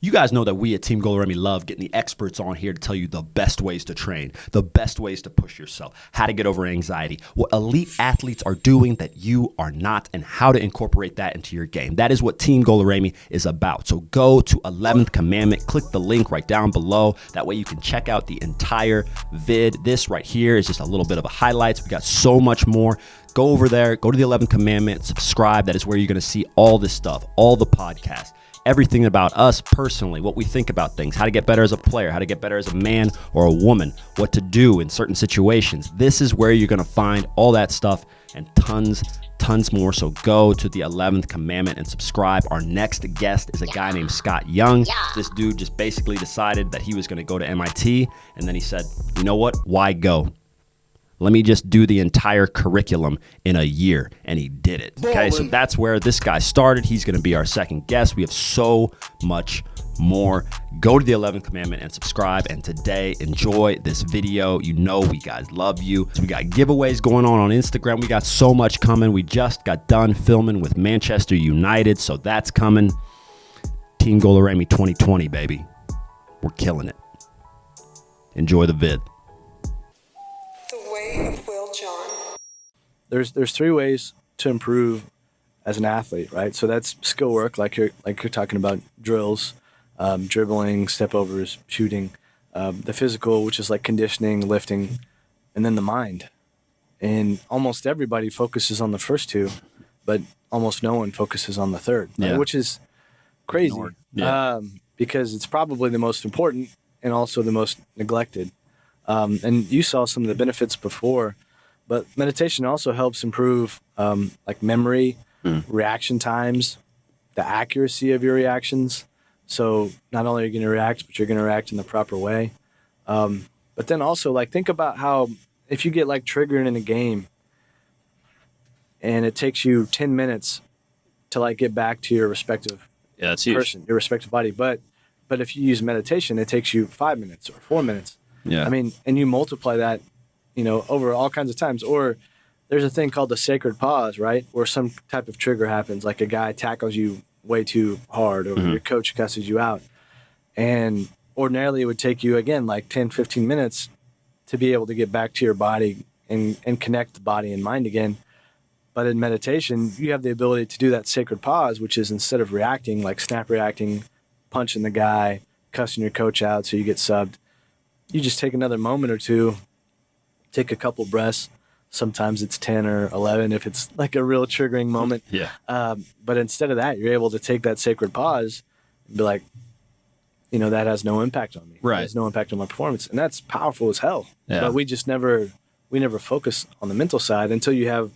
You guys know that we at Team GOLUREMI love getting the experts on here to tell you the best ways to train, the best ways to push yourself, how to get over anxiety, what elite athletes are doing that you are not, and how to incorporate that into your game. That is what Team GOLUREMI is about. So go to 11th Commandment, click the link right down below. That way you can check out the entire vid. This right here is just a little bit of a highlights. We got so much more. Go over there, go to the 11th Commandment, subscribe. That is where you're going to see all this stuff, all the podcasts. Everything about us personally, what we think about things, how to get better as a player, how to get better as a man or a woman, what to do in certain situations. This is where you're going to find all that stuff and tons more. So go to the 11th Commandment and subscribe. Our next guest is a guy named Scott Young. This dude just basically decided that he was going to go to MIT, and then he said, you know what? Why go? Let me just do the entire curriculum in a year. And he did it. Okay, so that's where this guy started. He's going to be our second guest. We have so much more. Go to the 11th Commandment and subscribe. And today, enjoy this video. You know we guys love you. So we got giveaways going on Instagram. We got so much coming. We just got done filming with Manchester United, so that's coming. Team GOLUREMI 2020, baby. We're killing it. Enjoy the vid. There's three ways to improve as an athlete, right? So that's skill work, like you're talking about drills, dribbling, step overs, shooting. The physical, which is like conditioning, lifting, and then the mind. And almost everybody focuses on the first two, but almost no one focuses on the third, right? Which is crazy, because it's probably the most important and also the most neglected. And you saw some of the benefits before. But meditation also helps improve like memory, reaction times, the accuracy of your reactions. So not only are you going to react, but you're going to react in the proper way. But then also, like, think about how if you get like triggered in a game and it takes you 10 minutes to like get back to your respective person, your respective body. But if you use meditation, it takes you 5 minutes or 4 minutes. I mean, and you multiply that, you know, over all kinds of times. Or there's a thing called the sacred pause, right? Where some type of trigger happens, like a guy tackles you way too hard, or your coach cusses you out. And ordinarily it would take you, again, like 10, 15 minutes to be able to get back to your body and connect the body and mind again. But in meditation, you have the ability to do that sacred pause, which is instead of reacting, like snap reacting, punching the guy, cussing your coach out so you get subbed, you just take another moment or two, take a couple breaths. Sometimes it's 10 or 11 if it's like a real triggering moment. But instead of that, you're able to take that sacred pause and be like, you know, that has no impact on me. Right. It has no impact on my performance. And that's powerful as hell. But we just never focus on the mental side until you have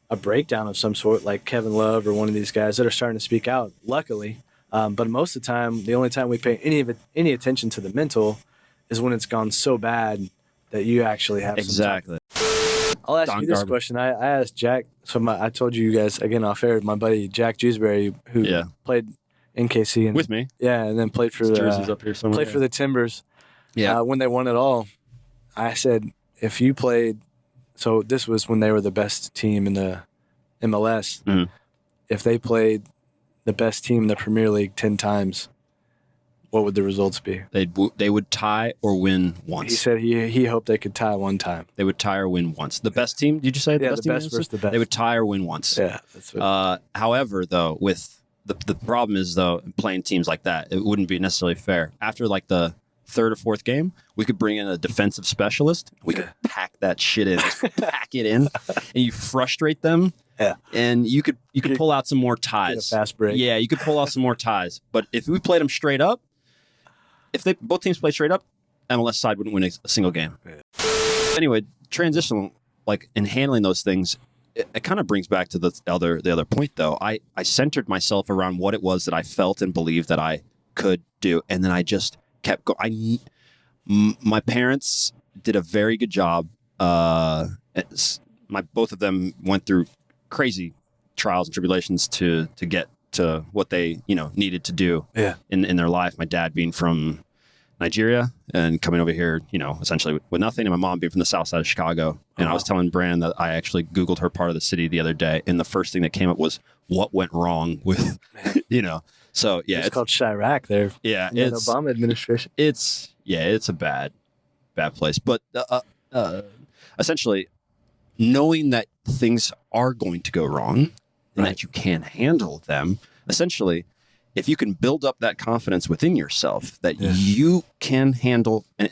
a breakdown of some sort, like Kevin Love or one of these guys that are starting to speak out, luckily. But most of the time, the only time we pay any attention to the mental is when it's gone so bad that you actually have exactly. I'll ask you this question. I asked Jack, I told you guys, again, off air, my buddy Jack Jewsbury, who played in KC. And, with me. Yeah, and then played for the Timbers. When they won it all, I said, if you played, so this was when they were the best team in the MLS. If they played the best team in the Premier League 10 times, what would the results be? They would tie or win once. He said he hoped they could tie one time. They would tie or win once. The best team, did you say? The best versus the best. They would tie or win once. Yeah. That's what however, though, with the problem is, though, playing teams like that, it wouldn't be necessarily fair. After like the third or fourth game, we could bring in a defensive specialist. We could pack that shit in, pack it in, and you frustrate them. Yeah, and you could pull out some more ties. Get a fast break. Yeah, you could pull out some more ties. But if we played them straight up, if both teams played straight up, MLS side wouldn't win a single game. Anyway, transitional, like in handling those things, it kind of brings back to the other point, though. I centered myself around what it was that I felt and believed that I could do, and then I just kept going. My parents did a very good job. Both of them went through crazy trials and tribulations to get to what they needed to do in their life. My dad being from Nigeria and coming over here, essentially with nothing, and my mom being from the south side of Chicago. And I was telling Bran that I actually Googled her part of the city the other day, and the first thing that came up was what went wrong with, So yeah, it's called Chirac there. Yeah, in the Obama administration. It's a bad place. But essentially, knowing that things are going to go wrong and that you can handle them, essentially, if you can build up that confidence within yourself that you can handle, and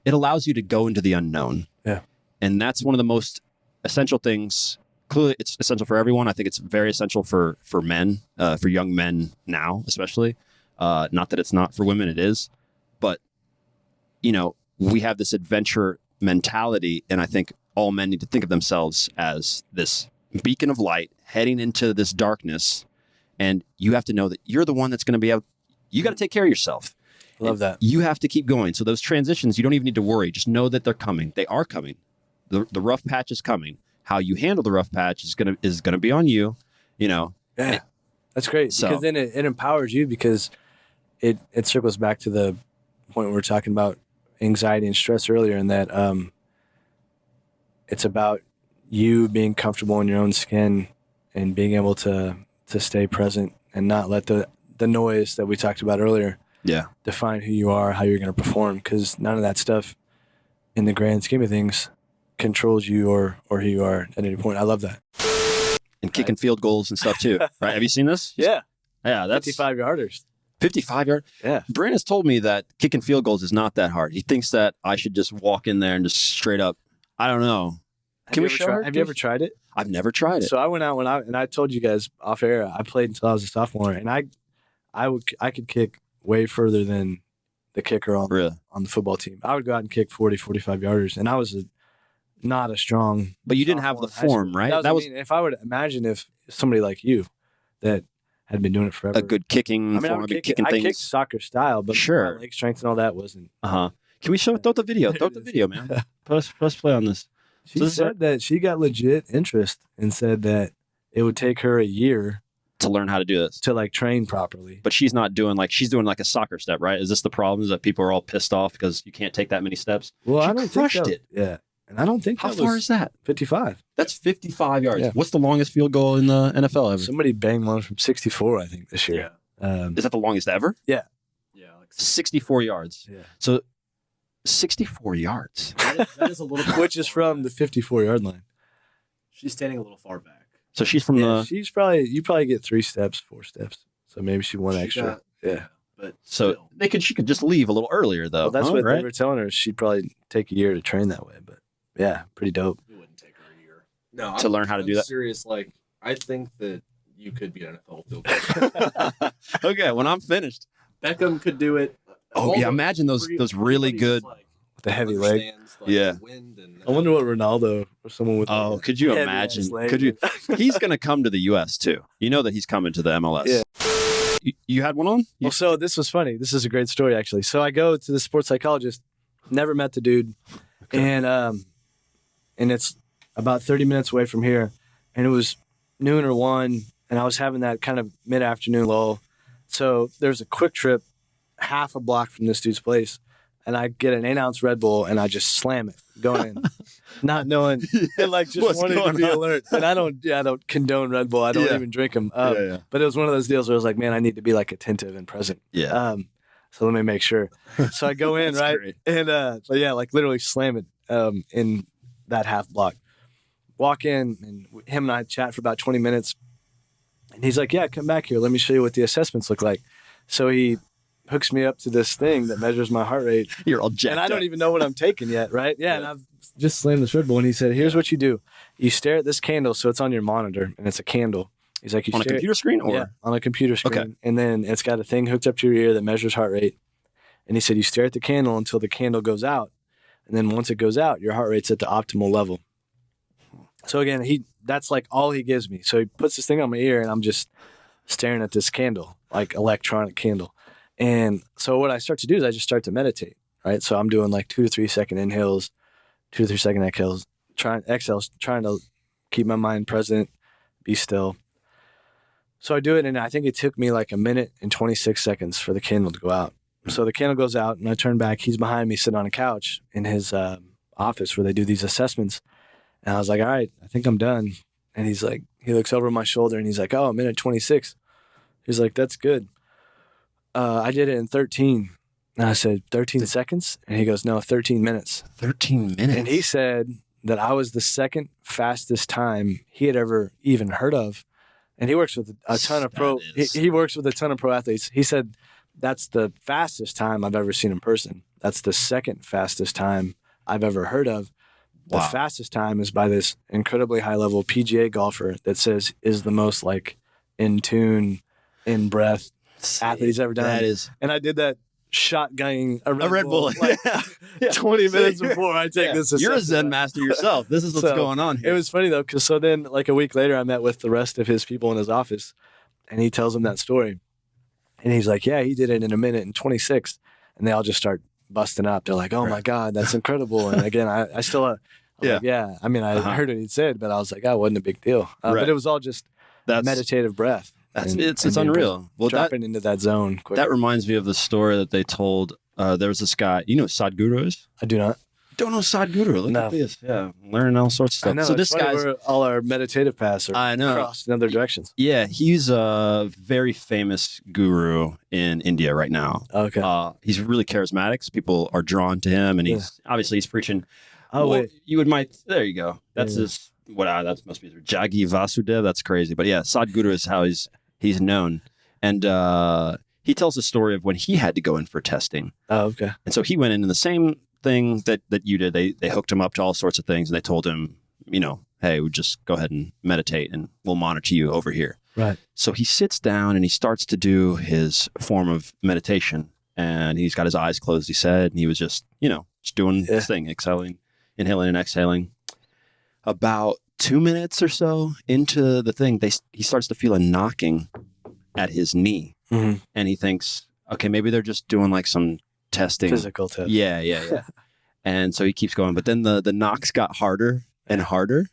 it allows you to go into the unknown. Yeah. And that's one of the most essential things. Clearly, it's essential for everyone. I think it's very essential for men, for young men now, especially. Not that it's not for women, it is. But, we have this adventure mentality, and I think all men need to think of themselves as this beacon of light heading into this darkness. And you have to know that you're the one that's going to be able, you got to take care of yourself. Love that. You have to keep going. So those transitions, you don't even need to worry. Just know that they're coming. They are coming. The rough patch is coming. How you handle the rough patch is gonna be on you. Yeah, that's great. Because then it empowers you, because it circles back to the point we were talking about anxiety and stress earlier, and that it's about you being comfortable in your own skin and being able to stay present and not let the noise that we talked about earlier define who you are, how you're going to perform, because none of that stuff in the grand scheme of things controls you or who you are at any point. I love that. And kicking field goals and stuff too, right? Have you seen this? Yeah. That's 55-yarders. 55-yard? Yeah. Brandon has told me that kicking field goals is not that hard. He thinks that I should just walk in there and just straight up, I don't know. Have you ever tried it? I've never tried it. So I went out and I told you guys off air, I played until I was a sophomore, and I could kick way further than the kicker on the football team. I would go out and kick 40, 45-yarders, and I was not a strong. But you didn't have the form, right? That was if I would imagine if somebody like you that had been doing it forever, a good kicking form, I things. kicked soccer style, but sure, my leg strength and all that wasn't. Can we throw the video? Throw the video, man. Press play on this. She said that she got legit interest and said that it would take her a year to learn how to do this, to train properly. But she's not doing she's doing a soccer step, right? Is this the problem? Is that people are all pissed off because you can't take that many steps? Well, she I don't crushed think it. Yeah. And I don't think how far is that? 55. That's 55 yards. Yeah. What's the longest field goal in the NFL ever? Somebody banged one from 64, I think, this year. Yeah. Is that the longest ever? Yeah. Yeah. 64 yards. Yeah. So 64 yards. That is a little bit which is from the 54-yard line. She's standing a little far back. So she's from she's you probably get 3 steps, 4 steps. So maybe she won extra. But so she could just leave a little earlier though. Well, that's what right? they were telling her. She'd probably take a year to train that way, but yeah, pretty dope. It wouldn't take her a year. No, to learn how to do that. Serious, I think that you could be an NFL field goal. Okay, when I'm finished, Beckham could do it. Oh yeah, imagine those really good with the heavy leg. Wind and, I wonder what Ronaldo or someone with. Oh, could you imagine? Could you? He's going to come to the U.S. too. You know that he's coming to the MLS. Yeah. You had one on? Well, so this was funny. This is a great story, actually. So I go to the sports psychologist. Never met the dude, and it's about 30 minutes away from here, and it was noon or 1, and I was having that kind of mid-afternoon lull. So there's a quick trip, half a block from this dude's place. And I get an 8-ounce Red Bull and I just slam it going in, not knowing, and just wanting to be alert. And I don't condone Red Bull. I don't even drink them. But it was one of those deals where I was like, man, I need to be attentive and present. Yeah. So let me make sure. So I go in, right? Great. And literally slam it in that half block. Walk in, and him and I chat for about 20 minutes. And he's like, yeah, come back here. Let me show you what the assessments look like. So he hooks me up to this thing that measures my heart rate. You're all jacked and I don't up. even know what I'm taking yet, right? Yeah, and I've just slammed this Red Bull, and he said, here's what you do. You stare at this candle, so it's on your monitor, and it's a candle. He's like, on a computer screen? Or? Yeah, on a computer screen. Okay. And then it's got a thing hooked up to your ear that measures heart rate. And he said, you stare at the candle until the candle goes out. And then once it goes out, your heart rate's at the optimal level. So again, that's all he gives me. So he puts this thing on my ear, and I'm just staring at this candle, electronic candle. And so what I start to do is I just start to meditate, right? So I'm doing 2 to 3 second inhales, 2 to 3 second exhales, trying to keep my mind present, be still. So I do it, and I think it took me 1 minute and 26 seconds for the candle to go out. So the candle goes out, and I turn back. He's behind me sitting on a couch in his office where they do these assessments. And I was like, all right, I think I'm done. And he He looks over my shoulder and he's like, "Oh, a minute 26." He's like, "That's good. I did it in 13." And I said, 13 seconds? And he goes, "No, 13 minutes. 13 minutes. And he said that I was the second fastest time he had ever even heard of. And he works with a ton of pro. He works with a ton of pro athletes. He said that's the fastest time I've ever seen in person. That's the second fastest time I've ever heard of. The fastest time is by this incredibly high level PGA golfer that says is the most like in tune, in breath athlete he's ever done. That is, and I did that shotgunning a Red Bull. Like, Yeah. 20 minutes before I take this. You're a Zen master yourself. This is what's going on here. It was funny though, because so then like a week later, I met with the rest of his people in his office, and he tells them that story, and he's like, "Yeah, he did it in a minute and 26," and they all just start busting up. They're like, "Oh my God, that's incredible!" And again, I still, like, yeah. I mean, I heard what he said, but I was like, "Oh, it wasn't a big deal." But it was all just meditative breath. It's unreal. Well, dropping into that zone quick. That reminds me of the story that they told. There was this guy. You know what Sadhguru is? I do not. Don't know Sadhguru. Look at this. Yeah, learning all sorts of stuff. I know, so this guy's all our meditative paths are crossed in other directions. Yeah, he's a very famous guru in India right now. Okay. He's really charismatic. So people are drawn to him, and he's preaching. Oh, wait. There you go. That's his. That must be Jaggi Vasudev. That's crazy. But yeah, Sadhguru is how he's known, and he tells the story of when he had to go in for testing. Oh, okay. And so he went in the same thing that you did. They hooked him up to all sorts of things, and they told him, hey, we just go ahead and meditate, and we'll monitor you over here. Right. So he sits down and he starts to do his form of meditation, and he's got his eyes closed. He said, and he was just doing his thing, exhaling, inhaling, and exhaling. About 2 minutes or so into the thing, he starts to feel a knocking at his knee, and he thinks, okay, maybe they're just doing like some testing, physical test. Yeah. And so he keeps going, but then the knocks got harder and harder,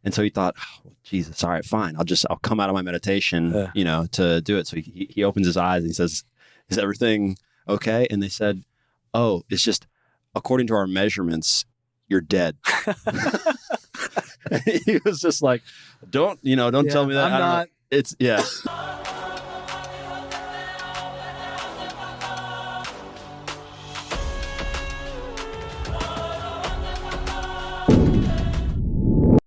and so he thought, oh, Jesus, all right, fine, I'll come out of my meditation, to do it. So he opens his eyes and he says, "Is everything okay?" And they said, "Oh, it's just according to our measurements, you're dead." He was just like, don't tell me that. I'm not. It's